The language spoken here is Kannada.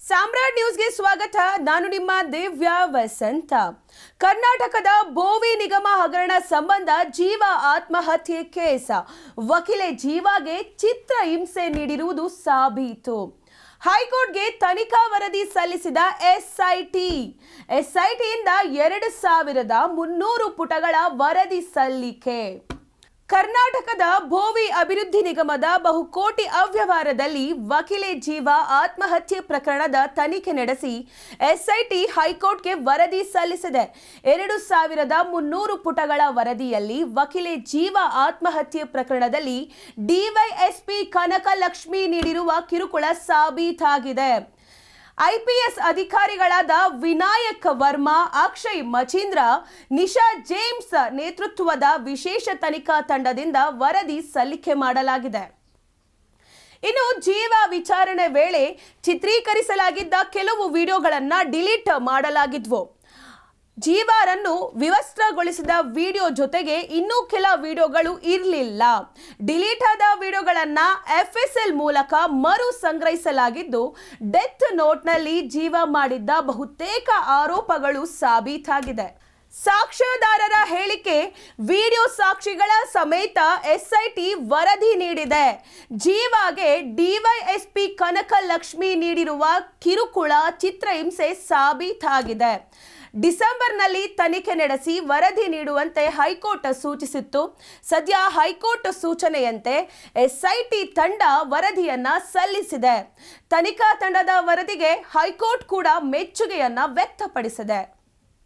ಸಾಮ್ರಾಟ್ ನ್ಯೂಸ್ಗೆ ಸ್ವಾಗತ. ನಾನು ನಿಮ್ಮ ದಿವ್ಯಾ ವಸಂತ. ಕರ್ನಾಟಕದ ಭೋವಿ ನಿಗಮ ಹಗರಣ ಸಂಬಂಧ ಜೀವ ಆತ್ಮಹತ್ಯೆ ಕೇಸ್. ವಕೀಲೆ ಜೀವಾಗೆ ಚಿತ್ರ ಹಿಂಸೆ ನೀಡಿರುವುದು ಸಾಬೀತು. ಹೈಕೋರ್ಟ್ಗೆ ತನಿಖಾ ವರದಿ ಸಲ್ಲಿಸಿದ ಎಸ್ಐಟಿಯಿಂದ 2300 ಪುಟಗಳ ವರದಿ ಸಲ್ಲಿಕೆ. ಕರ್ನಾಟಕದ ಭೋವಿ ಅಭಿವೃದ್ಧಿ ನಿಗಮದ ಬಹುಕೋಟಿ ಅವ್ಯವಹಾರದಲ್ಲಿ ವಕೀಲೆ ಜೀವ ಆತ್ಮಹತ್ಯೆ ಪ್ರಕರಣದ ತನಿಖೆ ನಡೆಸಿ ಎಸ್ಐಟಿ ಹೈಕೋರ್ಟ್ಗೆ ವರದಿ ಸಲ್ಲಿಸಿದೆ. 2300 ಪುಟಗಳ ವರದಿಯಲ್ಲಿ ವಕೀಲೆ ಜೀವ ಆತ್ಮಹತ್ಯೆ ಪ್ರಕರಣದಲ್ಲಿ ಡಿವೈಎಸ್ಪಿ ಕನಕಲಕ್ಷ್ಮಿ ನೀಡಿರುವ ಕಿರುಕುಳ ಸಾಬೀತಾಗಿದೆ. ಐಪಿಎಸ್ ಅಧಿಕಾರಿಗಳಾದ ವಿನಾಯಕ್ ವರ್ಮಾ, ಅಕ್ಷಯ್ ಮಚೀಂದ್ರ, ನಿಶಾ ಜೇಮ್ಸ್ ನೇತೃತ್ವದ ವಿಶೇಷ ತನಿಖಾ ತಂಡದಿಂದ ವರದಿ ಸಲ್ಲಿಕೆ ಮಾಡಲಾಗಿದೆ. ಇನ್ನು ಜೀವ ವಿಚಾರಣೆ ವೇಳೆ ಚಿತ್ರೀಕರಿಸಲಾಗಿದ್ದ ಕೆಲವು ವಿಡಿಯೋಗಳನ್ನು ಡಿಲೀಟ್ ಮಾಡಲಾಗಿದ್ವು. ಜೀವಾರನ್ನು ವಿವಸ್ತ್ರಗೊಳಿಸಿದ ವಿಡಿಯೋ ಜೊತೆಗೆ ಇನ್ನೂ ಕೆಲ ವಿಡಿಯೋಗಳು ಇರಲಿಲ್ಲ. ಡಿಲೀಟ್ ಆದ ವಿಡಿಯೋಗಳನ್ನು FSL ಮೂಲಕ ಮರು ಸಂಗ್ರಹಿಸಲಾಗಿದ್ದು, ಡೆತ್ ನೋಟ್ನಲ್ಲಿ ಜೀವ ಮಾಡಿದ್ದ ಬಹುತೇಕ ಆರೋಪಗಳು ಸಾಬೀತಾಗಿದೆ. ಸಾಕ್ಷ್ಯದಾರರ ಹೇಳಿಕೆ, ವಿಡಿಯೋ ಸಾಕ್ಷಿಗಳ ಸಮೇತ ಎಸ್ಐಟಿ ವರದಿ ನೀಡಿದೆ. ಜೀವಾಗೆ ಡಿವೈಎಸ್ಪಿ ಕನಕಲಕ್ಷ್ಮಿ ನೀಡಿರುವ ಕಿರುಕುಳ, ಚಿತ್ರಹಿಂಸೆ ಸಾಬೀತಾಗಿದೆ. ಡಿಸೆಂಬರ್ನಲ್ಲಿ ತನಿಖೆ ನಡೆಸಿ ವರದಿ ನೀಡುವಂತೆ ಹೈಕೋರ್ಟ್ ಸೂಚಿಸಿತ್ತು. ಸದ್ಯ ಹೈಕೋರ್ಟ್ ಸೂಚನೆಯಂತೆ ಎಸ್ಐಟಿ ತಂಡ ವರದಿಯನ್ನ ಸಲ್ಲಿಸಿದೆ. ತನಿಖಾ ತಂಡದ ವರದಿಗೆ ಹೈಕೋರ್ಟ್ ಕೂಡ ಮೆಚ್ಚುಗೆಯನ್ನ ವ್ಯಕ್ತಪಡಿಸಿದೆ.